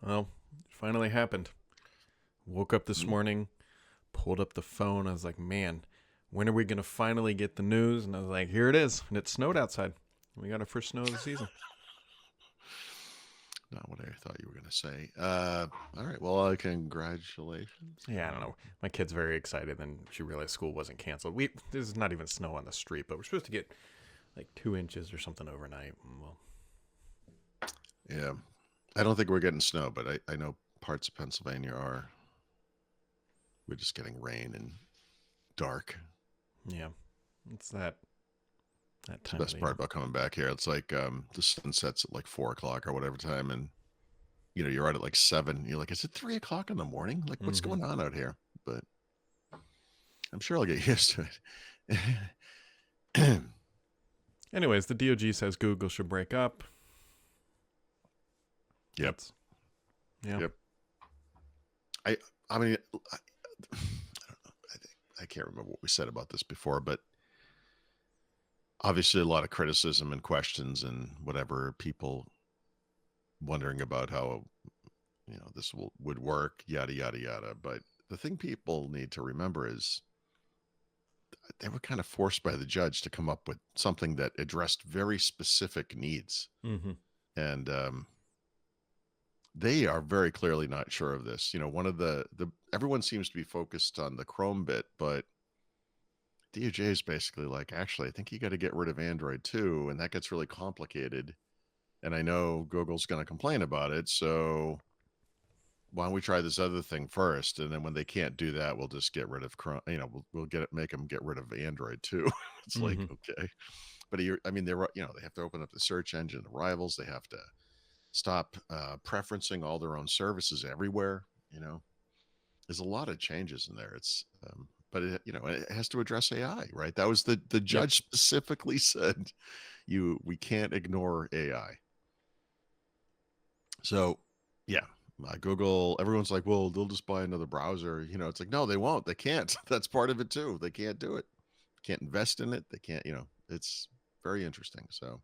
Well, it finally happened. Woke up this Mm. morning, pulled up the phone. I was like, man, when are we going to finally get the news? And I was like, here it is. And it snowed outside. We got our first snow of the season. Not what I thought you were going to say. All right. Well, congratulations. Yeah, I don't know. My kid's very excited. Then she realized school wasn't canceled. There's not even snow on the street, but we're supposed to get like 2 inches or something overnight. Well, Yeah. I don't think we're getting snow, but I know parts of Pennsylvania are. We're just getting rain and dark. yeah, it's that It's the time of best the part year. about coming back here. It's like the sun sets at like 4 o'clock or whatever time, and you're out at like 7. You're like, is it 3 o'clock in the morning? Like, what's Mm-hmm. going on out here? But I'm sure I'll get used to it. Anyways, the DOG says Google should break up. Yep. Yeah. Yep. I mean, I don't know. I can't remember what we said about this before, but obviously a lot of criticism and questions and whatever, people wondering about how this would work, yada yada yada. But the thing people need to remember is they were kind of forced by the judge to come up with something that addressed very specific needs, Mm-hmm. and they are very clearly not sure of this. One of the everyone seems to be focused on the Chrome bit, but DOJ is basically like, actually, I think you got to get rid of Android too, and that gets really complicated. And I know Google's going to complain about it, so why don't we try this other thing first? And then when they can't do that, we'll just get rid of Chrome. We'll make them get rid of Android too. It's like, Mm-hmm. okay, but I mean, they have to open up the search engine, the rivals. They have to stop preferencing all their own services everywhere. There's a lot of changes in there. But it has to address AI, right? That was the Yep. judge specifically said, we can't ignore AI. So, yeah, Google. Everyone's like, well, they'll just buy another browser. It's like, no, they won't. They can't. That's part of it too. They can't do it. Can't invest in it. They can't. It's very interesting. So,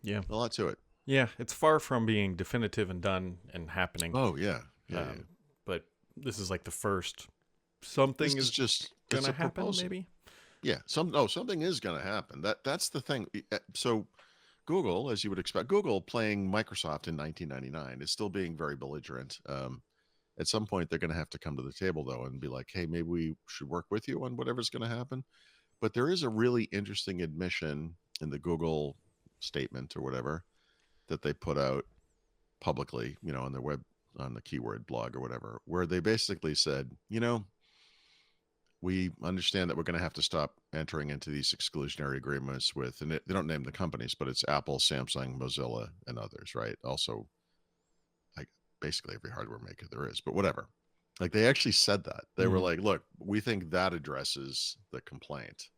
Yeah. a lot to it. Yeah, it's far from being definitive and done and happening. Oh yeah, yeah, yeah. But this is like the first This something is is just it's gonna a happen, proposal. maybe. Yeah, something is going to happen. That's the thing. So Google, as you would expect, Google playing Microsoft in 1999 is still being very belligerent. At some point, they're going to have to come to the table though and be like, "Hey, maybe we should work with you on whatever's going to happen." But there is a really interesting admission in the Google statement or whatever that they put out publicly, on their web, on the keyword blog or whatever, where they basically said, we understand that we're going to have to stop entering into these exclusionary agreements with, and they don't name the companies, but it's Apple, Samsung, Mozilla, and others, right? Also, like basically every hardware maker there is, but whatever. Like they actually said that. They were Mm-hmm. like, look, we think that addresses the complaint.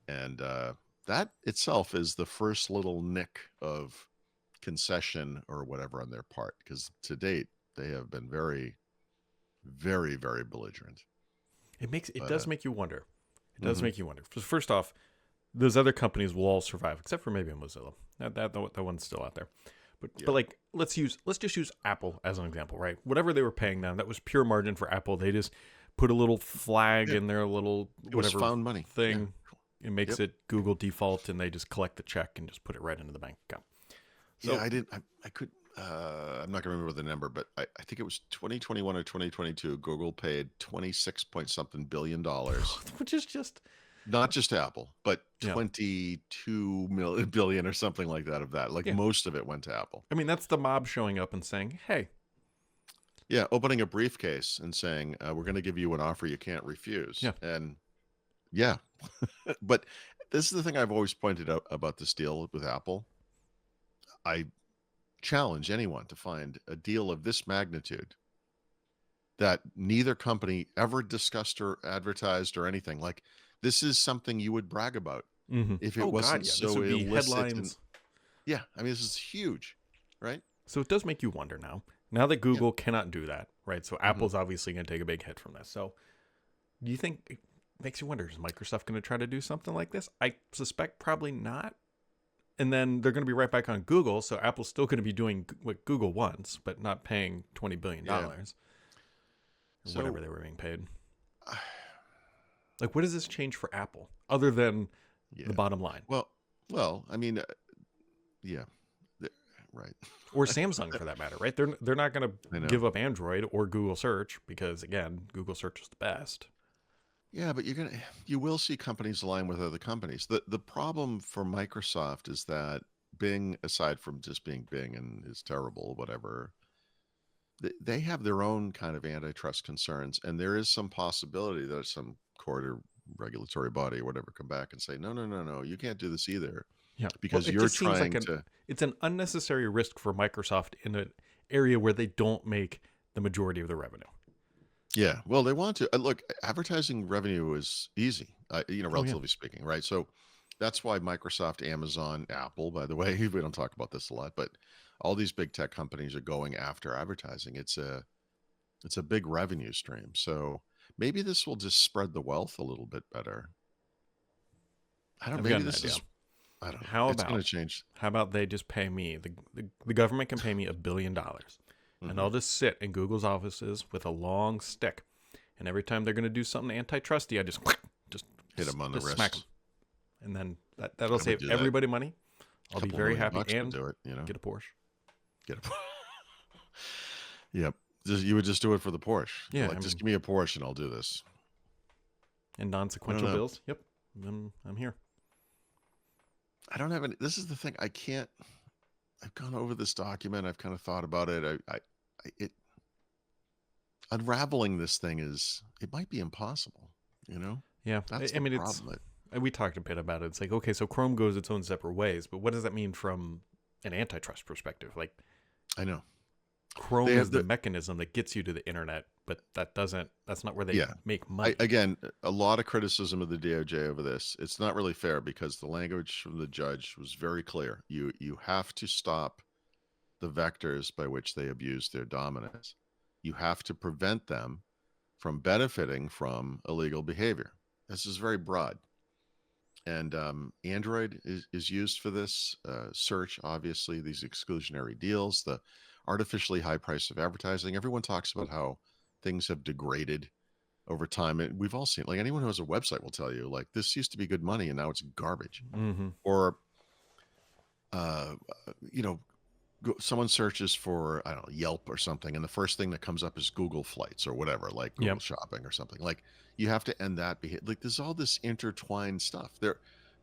And that itself is the first little nick of concession or whatever on their part, because to date, they have been very, very, very belligerent. It But does make you wonder. It does mhm. make you wonder. First off, those other companies will all survive, except for maybe Mozilla. That one's still out there. But Yeah. but like let's just use Apple as an example, right? Whatever they were paying them, that was pure margin for Apple. They just put a little flag Yeah. in their little It was whatever found money. Yeah. thing. It makes Yep. it Google default, and they just collect the check and just put it right into the bank account. Yeah, So I didn't. I could. I'm not gonna remember the number, but I think it was 2021 or 2022. Google paid 26 point something billion, which is just not just Apple, but yeah 22 billion or something like that. Of that, like yeah. most of it went to Apple. I mean that's the mob showing up and saying, hey, Yeah, opening a briefcase and saying, "We're going to give you an offer you can't refuse." yeah, And yeah, but this is the thing I've always pointed out about this deal with Apple. I challenge anyone to find a deal of this magnitude that neither company ever discussed or advertised or anything. Like, this is something you would brag about mm-hmm. if it Oh god, wasn't yeah, this so would be illicit. And headlines. yeah, I mean, this is huge, right? So it does make you wonder now. Now that Yeah. Google cannot do that, right? So Hmm. Apple's obviously going to take a big hit from this. So do you think it makes you wonder, is Microsoft going to try to do something like this? I suspect probably not. and then they're going to be right back on Google. So Apple's still going to be doing what Google wants, but not paying $20 billion or So, whatever they were being paid. Like, what does this change for Apple other than the yeah. bottom line? Well, I mean, yeah, th- right. Or Samsung for that matter, right? They're not going I to know. give up Android or Google Search because again, Google Search is the best. Yeah, but you will see companies align with other companies. The problem for Microsoft is that Bing, aside from just being Bing and is terrible, whatever, they have their own kind of antitrust concerns, and there is some possibility that some court or regulatory body or whatever come back and say, no, no, no, no, you can't do this either Yeah. Well, because it you're just seems like trying to. it's an unnecessary risk for Microsoft in an area where they don't make the majority of the revenue. Yeah, well, they want to look. Advertising revenue is easy, Oh yeah. relatively speaking, right? So that's why Microsoft, Amazon, Apple, by the way, we don't talk about this a lot, but all these big tech companies are going after advertising. It's a big revenue stream. So maybe this will just spread the wealth a little bit better. I don't. I've got Maybe an this idea. is. I don't know. How It's going about to change. they just pay me the government can pay me $1 billion, and Hmm. I'll just sit in Google's offices with a long stick, and every time they're going to do something antitrusty, I just Hit them on the just smack wrist. them, and then that'll I would save do that. everybody money. A I'll be couple very million happy bucks would and do it. get a Porsche. Get a. Yep. You would just do it for the Porsche. Yeah, Like, I just mean, give me a Porsche and I'll do this. and I don't non-sequential know. bills. Yep, I'm here. I don't have any. This is the thing. I can't. I've gone over this document. I've kind of thought about it. It unraveling this thing is. It might be impossible. You know. Yeah, That's I the mean it's problem. we talked a bit about it. It's like okay, so Chrome goes its own separate ways, but what does that mean from an antitrust perspective? Like I know Chrome they is have the the. mechanism that gets you to the internet, but that's not where they Yeah. make money. Again, a lot of criticism of the DOJ over this. It's not really fair because the language from the judge was very clear. You have to stop the vectors by which they abuse their dominance. You have to prevent them from benefiting from illegal behavior. This is very broad. And Android is used for this. Search, obviously, these exclusionary deals, the artificially high price of advertising. Everyone talks about how things have degraded over time. And we've all seen, like anyone who has a website will tell you, like this used to be good money and now it's garbage. Mm-hmm. Or, uh, you know, someone searches for I don't know Yelp or something, and the first thing that comes up is Google Flights or whatever, like Google Yep. Shopping or something. Like you have to end that. Like there's all this intertwined stuff.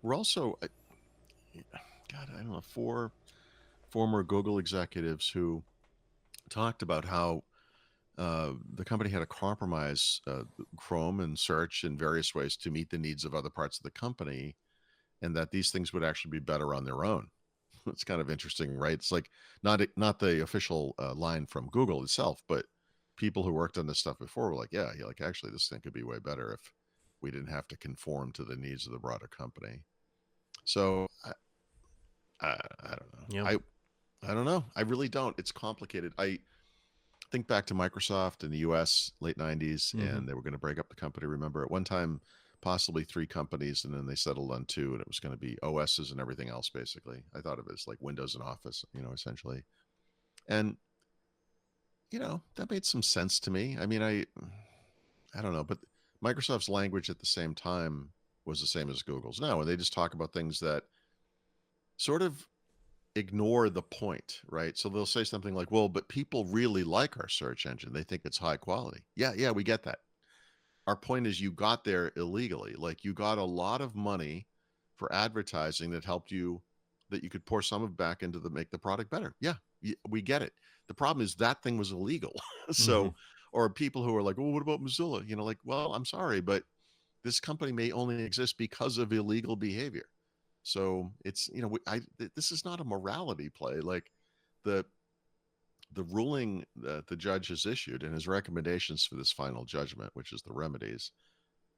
We're also, God, I don't know, four former Google executives who talked about how the company had to compromise Chrome and search in various ways to meet the needs of other parts of the company, and that these things would actually be better on their own. It's kind of interesting, right? It's like not the official line from Google itself, but people who worked on this stuff before were like, yeah, like actually this thing could be way better if we didn't have to conform to the needs of the broader company. So I don't know. Yeah. I don't know. I really don't. It's complicated. I think back to Microsoft in the US late 90s, Mm-hmm. and they were going to break up the company. Remember at one time possibly three companies, and then they settled on two, and it was going to be OSs and everything else. Basically, I thought of it as like Windows and Office, essentially. And that made some sense to me. I mean, I don't know, but Microsoft's language at the same time was the same as Google's now, and they just talk about things that sort of ignore the point, right? So they'll say something like, well, but people really like our search engine. They think it's high quality. Yeah, we get that. Our point is you got there illegally. Like you got a lot of money for advertising that helped you, that you could pour some of back into make the product better. Yeah, we get it. The problem is that thing was illegal. Mm-hmm. So, or people who are like, well, what about Mozilla? Like, well, I'm sorry, but this company may only exist because of illegal behavior. So it's, this is not a morality play. Like the ruling that the judge has issued and his recommendations for this final judgment, which is the remedies,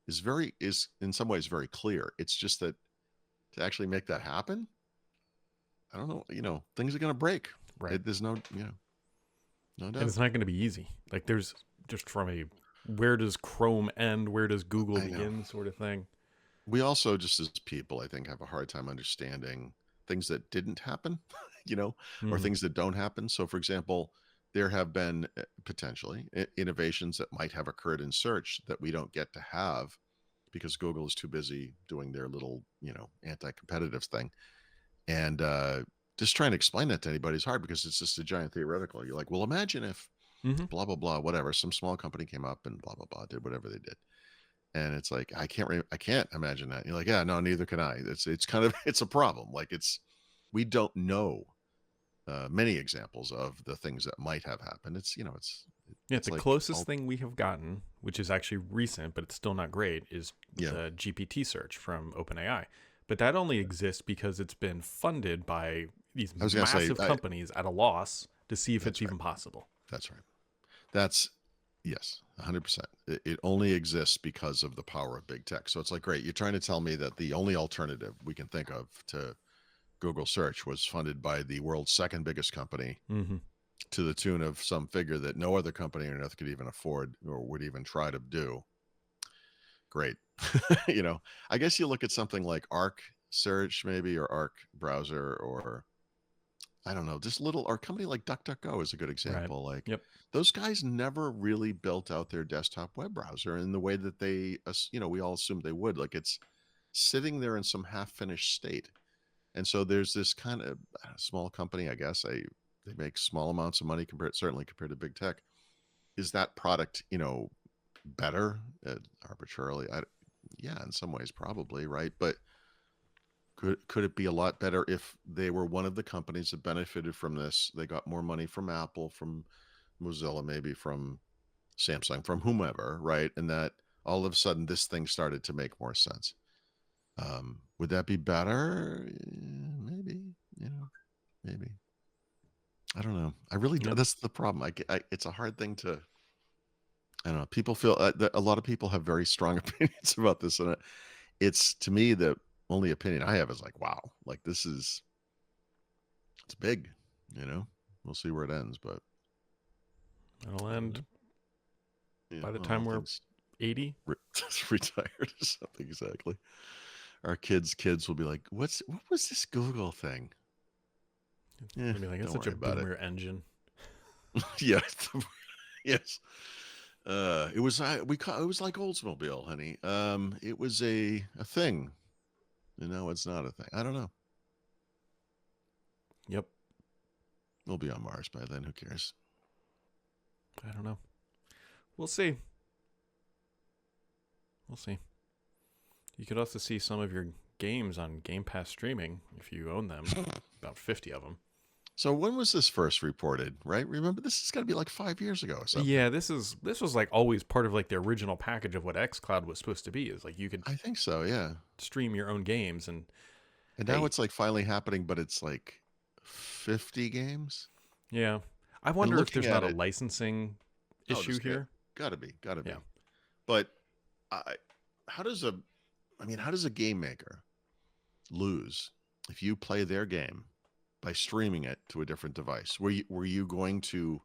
is in some ways very clear. It's just that to actually make that happen, I don't know, things are going to break. Right. There's no doubt. And it's not going to be easy. Like there's just from a where does Chrome end, where does Google I know. begin sort of thing. We also, just as people, I think, have a hard time understanding things that didn't happen, or Mhm. things that don't happen. So, for example, there have been potentially innovations that might have occurred in search that we don't get to have because Google is too busy doing their little, anti-competitive thing. And just trying to explain that to anybody is hard because it's just a giant theoretical. You're like, well, imagine if Mhm. blah blah blah, whatever, some small company came up and blah blah blah did whatever they did, and it's like I can't imagine that. And you're like, yeah, no, neither can I. It's kind of it's a problem. Like we don't know many examples of the things that might have happened. Yeah, it's the like closest all thing we have gotten, which is actually recent, but it's still not great, is yeah. the GPT search from OpenAI. But that only exists because it's been funded by these I was gonna say massive companies at a loss to see if it's that's right. even possible. That's right. That's yes, 100%. It only exists because of the power of big tech. So it's like, great, you're trying to tell me that the only alternative we can think of to Google search was funded by the world's second biggest company Mm-hmm. to the tune of some figure that no other company on earth could even afford or would even try to do. Great. I guess you look at something like Arc search maybe, or Arc browser, or I don't know, just little, or a company like DuckDuckGo is a good Right. example. Like Yep. those guys never really built out their desktop web browser in the way that we all assumed they would. Like it's sitting there in some half finished state. And so there's this kind of small company, I guess. They make small amounts of money certainly compared to big tech. Is that product, better arbitrarily? Yeah, in some ways, probably, right? But could it be a lot better if they were one of the companies that benefited from this? They got more money from Apple, from Mozilla, maybe from Samsung, from whomever, right? And that all of a sudden this thing started to make more sense. Would that be better? Maybe, maybe. I don't know. I really Yep. that's the problem. It's a hard thing to. I don't know. People feel that a lot of people have very strong opinions about this, and it's to me the only opinion I have is like, wow, like it's big. We'll see where it ends, but It'll I don't end know. Yeah, by the well, time we're things 80. retired or something exactly. Our kids will be like, what was this Google thing? Yeah, They'll be like, it's don't such worry a about it. boomer engine. Yeah, yes. It was it was like Oldsmobile, honey. It was a thing. It's not a thing. I don't know. Yep. We'll be on Mars by then. Who cares? I don't know. We'll see. We'll see. You could also see some of your games on Game Pass streaming if you own them. About 50 of them. So when was this first reported? Right? Remember, this is got to be like 5 years ago or something. Yeah, this was like always part of like the original package of what xCloud was supposed to be. Is like you could I think so. Yeah. stream your own games, and And now hey, it's like finally happening, but it's like 50 games. yeah, I And wonder if looking there's at not a it, licensing oh, issue here. gotta be. Yeah, But I, how does how does a game maker lose if you play their game by streaming it to a different device? Were you going to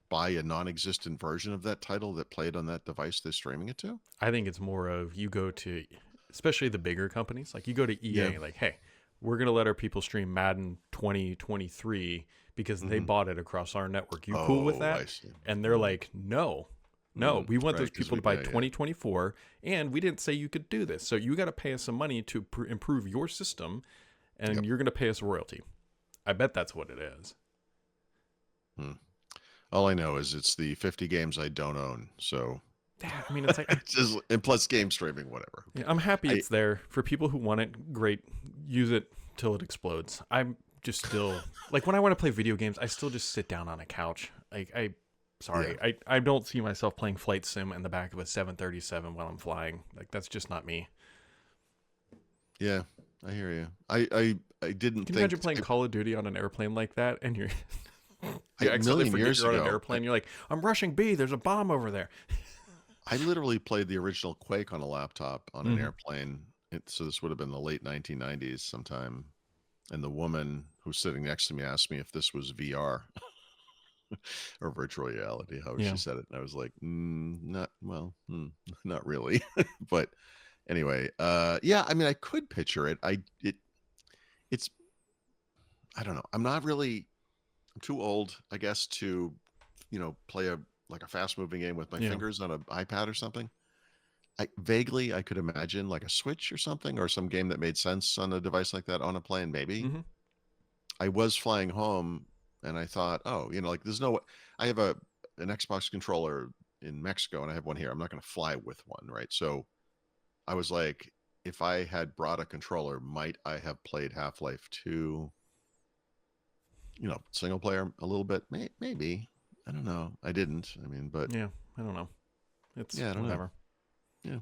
buy a non-existent version of that title that played on that device they're streaming it to? I think it's more of you go to, especially the bigger companies, like you go to Yeah. EA, like, hey, we're gonna let our people stream Madden 2023 because they Mm-hmm. bought it across our network. You cool with Oh, that? I see. And they're like, no. No, we want Right, those 'cause people to buy 2024, and we didn't say you could do this. So you got to pay us some money to improve your system, and Yep. you're going to pay us a royalty. I bet that's what it is. Hmm. All I know is it's the 50 games I don't own. So Yeah, I mean, it's like it's just, and plus game streaming, whatever. yeah, I'm happy I it's there for people who want it. Great, use it till it explodes. I'm just still like when I want to play video games, I still just sit down on a couch. Sorry, I don't see myself playing flight sim in the back of a 737 while I'm flying. Like that's just not me. Yeah, I hear you. I didn't Can you think imagine playing Call of Duty on an airplane like that, and you're a you accidentally million forget years you're on an ago. airplane? You're like, I'm rushing B. There's a bomb over there. I literally played the original Quake on a laptop on an Mhm. airplane. So this would have been the late 1990s sometime. And the woman who's sitting next to me asked me if this was VR or virtual reality, how Yeah. she said it. And I was like, not well, not really. But anyway, yeah, I mean, I could picture it. It's I don't know. I'm too old, I guess, to, play a fast moving game with my Yeah. fingers on an iPad or something. I could imagine like a Switch or something, or some game that made sense on a device like that on a plane, maybe. Hmm. I was flying home and I thought, oh, like there's no, I have an Xbox controller in Mexico and I have one here. I'm not going to fly with one, right? So I was like, if I had brought a controller, might I have played Half-Life 2, single player a little bit? Maybe. I don't know. I didn't. I mean, but Yeah. I don't know. It's yeah, I don't know. whatever. Yeah.